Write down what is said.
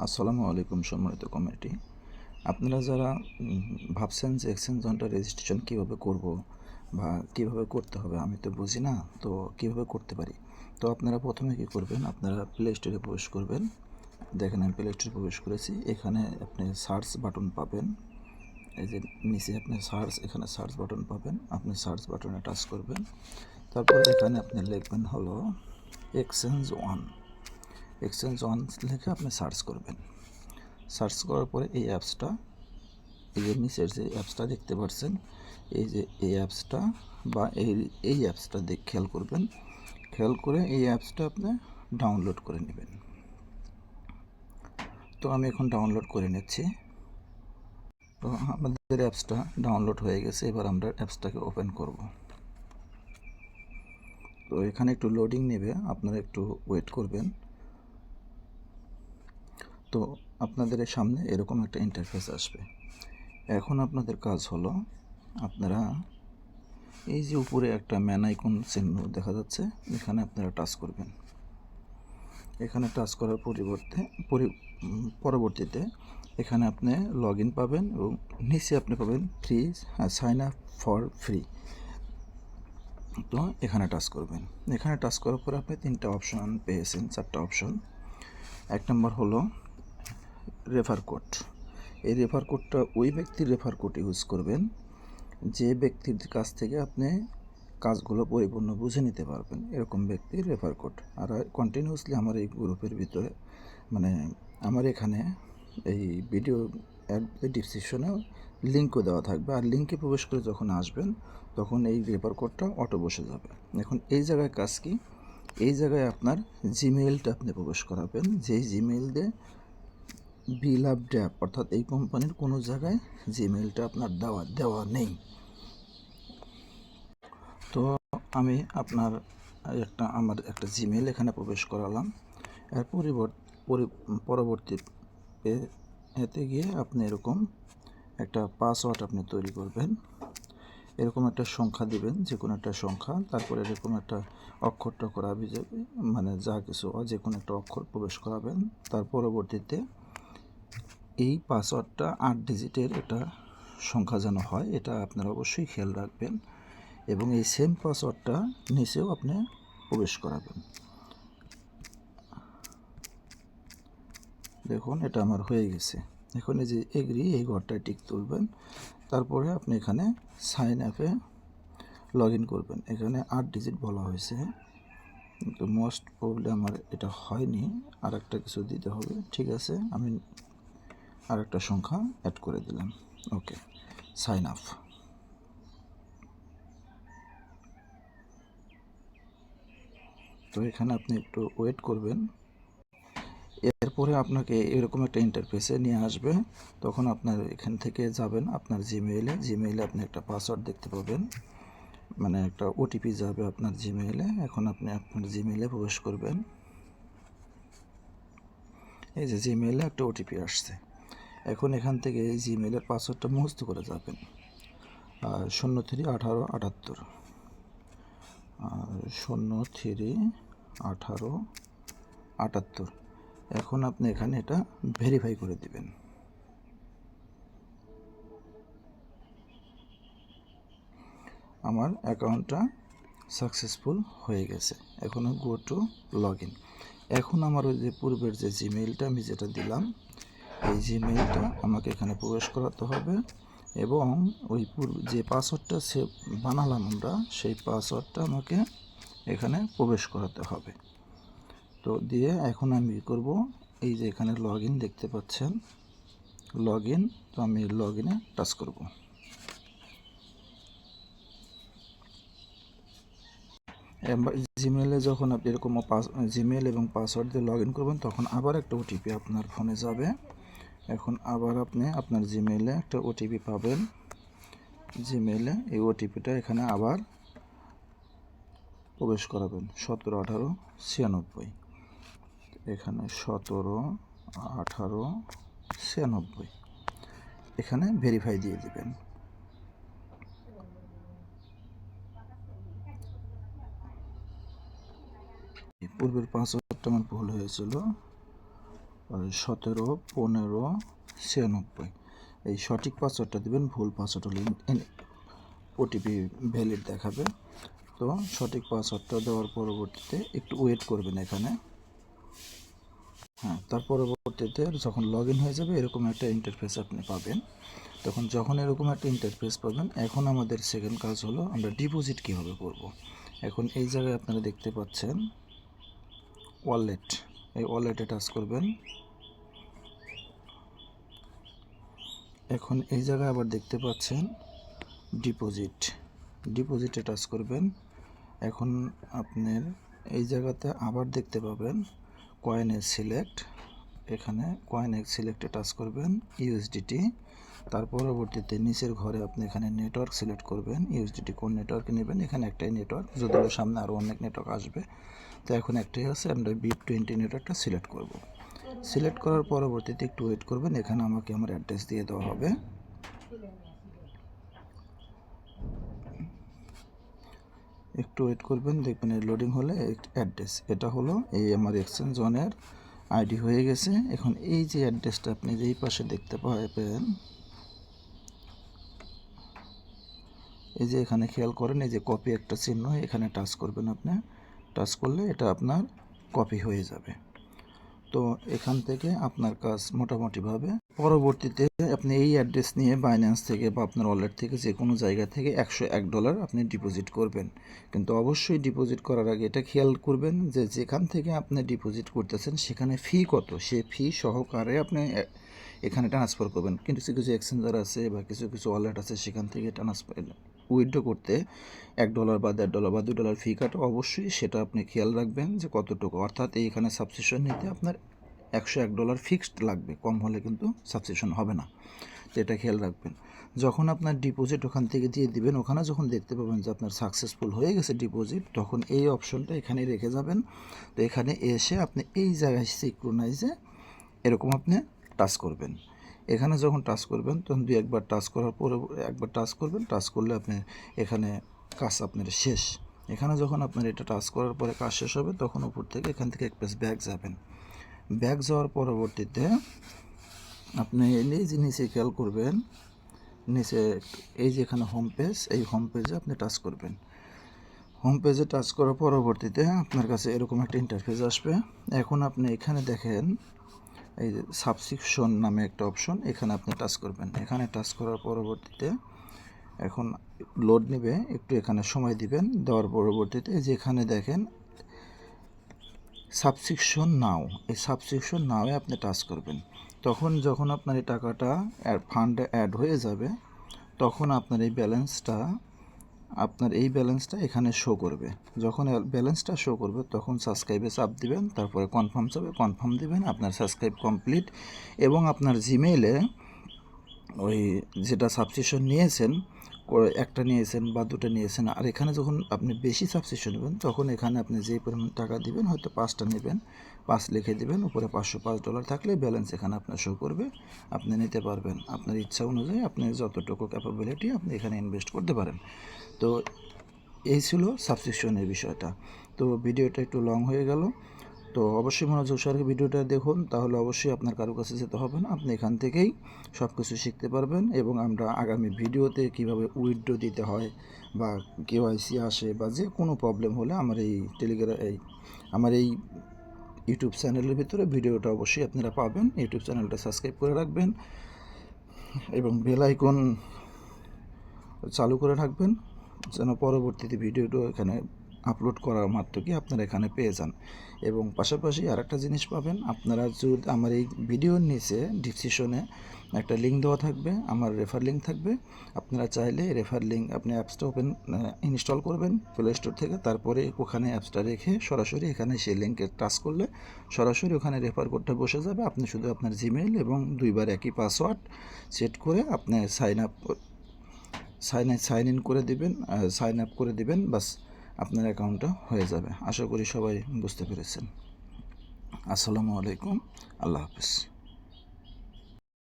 আসসালামু আলাইকুম সম্মানিত কমিটি। আপনারা যারা ভাবছেন যে এক্সচেঞ্জ জোনটা রেজিস্ট্রেশন কীভাবে করব বা কীভাবে করতে হবে, আমি তো বুঝি না, তো কীভাবে করতে পারি। তো আপনারা প্রথমে কী করবেন, আপনারা প্লে স্টোরে প্রবেশ করবেন। দেখেন আমি প্লে স্টোরে প্রবেশ করেছি। এখানে আপনি সার্চ বাটন পাবেন। এই যে নিচে আপনি এখানে সার্চ বাটন পাবেন। আপনি সার্চ বাটনে টাচ করবেন। তারপর এখানে আপনি লিখবেন হলো এক্সচেঞ্জ ওয়ান। এক্সচেঞ্জ ওয়ান লিখে আপনি সার্চ করবেন। সার্চ করার পরে এই অ্যাপসটা, এই যে নিচের যে অ্যাপসটা দেখতে পাচ্ছেন, এই যে এই অ্যাপসটা বা এই অ্যাপসটা খেয়াল করবেন। খেয়াল করে এই অ্যাপসটা আপনি ডাউনলোড করে নেবেন। তো আমি এখন ডাউনলোড করে নিচ্ছি। তো আমাদের অ্যাপসটা ডাউনলোড হয়ে গেছে। এবার আমরা অ্যাপসটাকে ওপেন করব। তো এখানে একটু লোডিং নেবে, আপনারা একটু ওয়েট করবেন। তো আপনাদের সামনে এরকম একটা ইন্টারফেস আসবে। এখন আপনাদের কাজ হলো, আপনারা এই যে উপরে একটা ম্যান আইকন চিহ্ন দেখা যাচ্ছে, এখানে আপনারা টাচ করবেন। এখানে টাচ করার পরবর্তীতে এখানে আপনি লগ ইন পাবেন এবং নিচে আপনি পাবেন free sign up for free. তো এখানে টাচ করবেন। এখানে টাচ করার পর আপনি 3টা অপশন পেয়েছেন, 4টা অপশন। 1 নম্বর হলো রেফার কোড। এই রেফার কোডটা ওই ব্যক্তির রেফার কোড ইউজ করবেন যে ব্যক্তির কাছ থেকে আপনি কাজগুলো পরিপূর্ণ বুঝে নিতে পারবেন, এরকম ব্যক্তির রেফার কোড। আর কন্টিনিউয়াসলি আমার এই গ্রুপের ভিতরে, মানে আমার এখানে এই ভিডিও ডিসক্রিপশনেও লিঙ্কও দেওয়া থাকবে। আর লিঙ্কে প্রবেশ করে যখন আসবেন তখন এই রেফার কোডটা অটো বসে যাবে। এখন এই জায়গায় কাজ কি, এই জায়গায় আপনার জিমেইলটা আপনি প্রবেশ করাবেন। যেই জিমেইল দিয়ে বিল আপ ড্যাপ, অর্থাৎ এই কোম্পানির কোনো জায়গায় জিমেইলটা আপনার দেওয়া নেই। তো আমি আমার একটা জিমেইল এখানে প্রবেশ করালাম। এর পরবর্তী এতে গিয়ে আপনি এরকম একটা পাসওয়ার্ড আপনি তৈরি করবেন। এরকম একটা সংখ্যা দিবেন, যে কোনো একটা সংখ্যা। তারপরে এরকম একটা অক্ষর টক্ষর আবি যাবে, মানে যা কিছু যে কোনো একটা অক্ষর প্রবেশ করাবেন। তার পরবর্তীতে এই পাসওয়ার্ডটা 8 ডিজিটের একটা সংখ্যা যেন হয়, এটা আপনারা অবশ্যই খেয়াল রাখবেন। এবং এই সেম পাসওয়ার্ডটা নিচেও আপনি প্রবেশ করাবেন। দেখুন এটা আমার হয়ে গেছে। এখন এই যে এগ্রি, এই ঘরটায় টিক তুলবেন। তারপরে আপনি এখানে সাইন আপে লগ ইন করবেন। এখানে 8 ডিজিট বলা হয়েছে, কিন্তু মোস্ট প্রবলি আমার এটা হয়নি, আর একটা কিছু দিতে হবে। ঠিক আছে, আমি আর একটা সংখ্যা অ্যাড করে দিলাম। ওকে, সাইন আপ। তো এখানে আপনি একটু ওয়েট করবেন। এরপরে আপনাকে এরকম একটা ইন্টারফেসে নিয়ে আসবে। তখন আপনার এখান থেকে যাবেন আপনার জিমেইলে আপনি একটা পাসওয়ার্ড দেখতে পাবেন, মানে একটা ওটিপি যাবে আপনার জিমেইলে। এখন আপনি আপনার জিমেইলে প্রবেশ করবেন। এই যে জিমেইলে একটা ওটিপি আসছে। এখন এখান থেকে এই জিমেইলের পাসওয়ার্ডটা মুখস্থ করে যাবেন, 031878, 031878। এখন আপনি এখানে এটা ভেরিফাই করে দিবেন। আমার অ্যাকাউন্টটা সাকসেসফুল হয়ে গেছে। এখন গো টু লগ ইন। এখন আমার ওই যে পূর্বের যে জিমেইলটা আমি যেটা দিলাম, এই জিমেইলটা আমাকে এখানে প্রবেশ করাতে হবে এবং ওই যে পাসওয়ার্ডটা বানালাম আমরা, সেই পাসওয়ার্ডটা আমাকে এখানে প্রবেশ করাতে হবে। তো দিয়ে এখন আমি কী করব, এই যে এখানে লগ ইন দেখতে পাচ্ছেন, লগ ইন। তো আমি লগ ইনে টাচ করব। জিমেইলে যখন আপনি এরকম জিমেইল এবং পাসওয়ার্ড দিয়ে লগ ইন করবেন, তখন আবার একটা ওটিপি আপনার ফোনে যাবে। এখন আবার আপনি আপনার জিমেইলে একটা ওটিপি পাবেন। জিমেইলে এই ওটিপিটা এখানে আবার প্রবেশ করাবেন, 171896। এখানে 171896 এখানে ভেরিফাই দিয়ে দিবেন। পূর্বের পাসওয়ার্ডটা আমার ভুল হয়েছিল, 17 15 96। এই সঠিক পাসওয়ার্ডটা দেবেন, ভুল পাসওয়ার্ড হলে ওটিপি ভ্যালিড দেখাবে। তো সঠিক পাসওয়ার্ডটা দেওয়ার পরবর্তীতে একটু ওয়েট করবেন এখানে। হ্যাঁ, তার পরবর্তীতে যখন লগ ইন হয়ে যাবে এরকম একটা ইন্টারফেস আপনি পাবেন। যখন এরকম একটা ইন্টারফেস পাবেন, এখন আমাদের সেকেন্ড কাজ হলো আমরা ডিপোজিট কীভাবে করব। এখন এই জায়গায় আপনারা দেখতে পাচ্ছেন ওয়ালেট, এই ওয়ালেটে টাচ করবেন। এখন এই জায়গায় আবার দেখতে পাচ্ছেন ডিপোজিটে টাচ করবেন। এখন আপনার এই জায়গাতে আবার দেখতে পাবেন কয়েনের সিলেক্ট, এখানে কয়েনের সিলেক্টে টাচ করবেন ইউএসডিটি। তার পরবর্তীতে নিচের ঘরে আপনি এখানে নেটওয়ার্ক সিলেক্ট করবেন, ইউএসডিটি কোন নেটওয়ার্কে নেবেন, এখানে একটাই নেটওয়ার্ক, যদিও সামনে আরও অনেক নেটওয়ার্ক আসবে। তো এখন একটাই আছে, আমরা BIP20 নেটওয়ার্কটা সিলেক্ট করব। সিলেক্ট করার পরবর্তীতে একটু ওয়েট করবেন, এখানে আমাকে আমার অ্যাড্রেস দিয়ে দেওয়া হবে। একটু ওয়েট করবেন, দেখবেন লোডিং হলে অ্যাড্রেস, এটা হলো এই আমার এক্সচেঞ্জ জোনের আইডি হয়ে গেছে। এখন এই যে অ্যাড্রেসটা আপনি যেই পাশে দেখতে পাবেন, এই যে এখানে খেয়াল করেন, এই যে কপি একটা চিহ্ন, এখানে টাচ করবেন। আপনি টাচ করলে এটা আপনার কপি হয়ে যাবে। তো এখান থেকে আপনার কাজ মোটামুটিভাবে। পরবর্তীতে আপনি এই অ্যাড্রেস নিয়ে বাইন্যান্স থেকে বা আপনার ওয়ালেট থেকে যে কোনো জায়গা থেকে $101 আপনি ডিপোজিট করবেন। কিন্তু অবশ্যই ডিপোজিট করার আগে এটা খেয়াল করবেন যে যেখান থেকে আপনি ডিপোজিট করতেছেন সেখানে ফি কত, সে ফি সহকারে আপনি এখানে ট্রান্সফার করবেন। কিন্তু কিছু কিছু এক্সচেঞ্জার আছে বা কিছু কিছু ওয়ালেট আছে, সেখান থেকে ট্রান্সফার উইথড্র করতে $1 বা $1.5 বা $2 ফি কাটা। অবশ্যই সেটা আপনি খেয়াল রাখবেন যে কতটুকু, অর্থাৎ এইখানে সাবস্ক্রিপশন নিতে আপনার $101 ফিক্সড লাগবে, কম হলে কিন্তু সাবস্ক্রিপশন হবে না। তো এটা খেয়াল রাখবেন। যখন আপনার ডিপোজিট ওখান থেকে দিয়ে দিবেন, ওখানে যখন দেখতে পাবেন যে আপনার সাকসেসফুল হয়ে গেছে ডিপোজিট, তখন এই অপশনটা এখানে রেখে যাবেন। তো এখানে এসে আপনি এই জায়গায় সিক্রোনাইজে এরকম আপনি টাচ করবেন। এখানে যখন টাচ করবেন তখন একবার টাচ করার পরে একবার টাচ করবেন, টাচ করলে আপনি এখানে কাজ আপনার শেষ। এখানে যখন আপনার এটা টাচ করার পরে কাজ শেষ হবে, তখন উপর থেকে এখান থেকে এক পেজ ব্যাক যাবেন। ব্যাক যাওয়ার পরবর্তীতে আপনি এই যে নিচে খেয়াল করবেন, নিচে এই যে এখানে হোম পেজ, এই হোম পেজে আপনি টাচ করবেন। হোম পেজে টাচ করার পরবর্তীতে আপনার কাছে এরকম একটা ইন্টারফেস আসবে। এখন আপনি এখানে দেখেন এই যে সাবস্ক্রিপশন নামে একটা অপশন, এখানে আপনি টাচ করবেন। এখানে টাচ করার পরবর্তীতে এখন লোড নেবে, একটু এখানে সময় দিবেন। দেওয়ার পরবর্তীতে যে এখানে দেখেন সাবস্ক্রিপশন নাও, এই সাবস্ক্রিপশন নাওয়ে আপনি টাচ করবেন। যখন আপনার এই টাকাটা ফান্ডে অ্যাড হয়ে যাবে, তখন আপনার এই ব্যালেন্সটা এখানে শো করবে। যখন ব্যালেন্সটা শো করবে, তখন সাবস্ক্রাইবে চাপ দিবেন, তারপরে কনফার্ম চাপে কনফার্ম দিবেন, আপনার সাবস্ক্রাইব কমপ্লিট। এবং আপনার জিমেইলে ওই যেটা সাবস্ক্রিপশন নিয়েছেন, একটা নিয়েছেন বা দুটো নিয়েছেন, আর এখানে যখন আপনি বেশি সাবস্ক্রিপশন নেবেন, তখন এখানে আপনি যেই পরিমাণ টাকা দিবেন, হয়তো 5টা নেবেন, 5 লিখে দিবেন, উপরে $505 থাকলে ব্যালেন্স এখানে আপনার শো করবে, আপনি নিতে পারবেন। আপনার ইচ্ছা অনুযায়ী আপনি যতটুকু ক্যাপাবিলিটি আপনি এখানে ইনভেস্ট করতে পারেন। তো এই ছিল সাবস্ক্রিপশনের বিষয়টা। তো ভিডিওটা একটু লং হয়ে গেল, তো অবশ্যই মনোযোগ সহকারে ভিডিওটা দেখুন, তাহলে অবশ্যই আপনার কারো কাছে যেতে হবে না, আপনি এখান থেকেই সব কিছু শিখতে পারবেন। এবং আমরা আগামী ভিডিওতে কিভাবে উইথড্র দিতে হয় বা কেওয়াইসি আসে বা যে কোনো প্রবলেম হলে আমার এই ইউটিউব চ্যানেলের ভিতরে ভিডিওটা অবশ্যই আপনারা পাবেন। ইউটিউব চ্যানেলটা সাবস্ক্রাইব করে রাখবেন এবং বেল আইকন চালু করে রাখবেন, যেন পরবর্তীতে ভিডিওটা এখানে আপলোড করার মাত্রকে আপনারা এখানে পেয়ে যান। এবং পাশাপাশি আরেকটা জিনিস পাবেন, আপনারা যদি আমার এই ভিডিওর নিচে ডিসক্রিপশনে একটা লিঙ্ক দেওয়া থাকবে, আমার রেফার লিঙ্ক থাকবে। আপনারা চাইলে রেফার লিঙ্ক আপনি অ্যাপসটা ইনস্টল করবেন প্লে স্টোর থেকে, তারপরে ওখানে অ্যাপসটা রেখে সরাসরি এখানে সেই লিঙ্কে টাচ করলে সরাসরি ওখানে রেফার কোডটা বসে যাবে। আপনি শুধু আপনার জিমেইল এবং 2বার একই পাসওয়ার্ড সেট করে আপনি সাইন ইন করে দিবেন, সাইন আপ করে দিবেন, বাস আপনার অ্যাকাউন্টটা হয়ে যাবে। আশা করি সবাই বুঝতে পেরেছেন। আসসালামু আলাইকুম, আল্লাহ হাফেজ।